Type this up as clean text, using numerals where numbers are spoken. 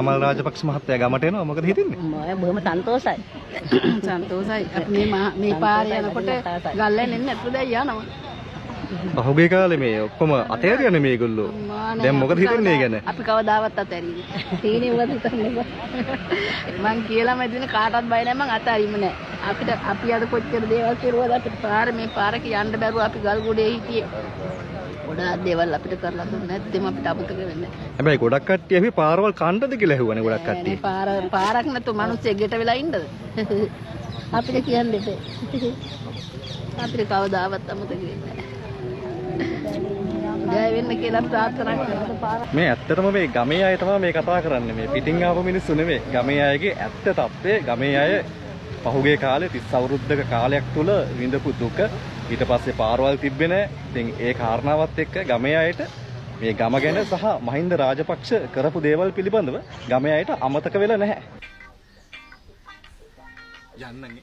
අමල් රාජපක්ෂ මහත්තයා ගමට එනවා මොකද හිතන්නේ? මම බොහොම සන්තෝෂයි. සන්තෝෂයි. අපි මේ පාරේ යනකොට ගල්ලෙන් එන්නේ නැතුව දැන් යනවා. පහුගිය කාලේ මේ ඔක්කොම අතෑරියනේ මේගොල්ලෝ. දැන් මොකද හිතන්නේ ගැන? අපි කවදාවත් අතෑරියේ නෑ. තීනේ උගත් හිතන්නේ. මං කියලා මැදින කාටවත් බය නැහැ මං අතාරින්ම නැහැ. අපි අද කොච්චර දේවල් කෙරුවද අපිට මේ පාරක යන්න බැරුව අපි ගල් ගොඩේ හිටියේ. ගොඩාක් දේවල් අපිට කරලා දුන්නේ නැත්නම් අපිට අමතක වෙන්නේ නැහැ. හැබැයි ගොඩක් කට්ටිය අපි පාරවල් කණ්ඩද කියලා ඇහුවනේ ගොඩක් කට්ටිය. පාරක් නැතුව මිනිස්සෙක් ගෙට වෙලා ඉන්නද? අපිට කියන්නේ දෙපේ. අපිට කවදාවත් අමතක වෙන්නේ නැහැ. ජය වෙන්න කියලා ප්‍රාර්ථනා කරනවා. මේ ඇත්තටම මේ ගමේ අය තමයි මේ කතා කරන්නේ. මේ පිටින් ආපු මිනිස්සු නෙමෙයි. ගමේ අයගේ ඇත්ත తත්වේ ගමේ අය පහුගිය කාලේ 30 අවුරුද්දක කාලයක් තුල විඳපු දුක ඊට පස්සේ පාරවල් තිබ්බේ නැහැ. ඉතින් ඒ කාරණාවත් එක්ක ගමේ අයට මේ ගම ගැන සහ මහින්ද රාජපක්ෂ කරපු දේවල් පිළිබඳව ගමේ අයට අමතක වෙලා නැහැ. යන්නනේ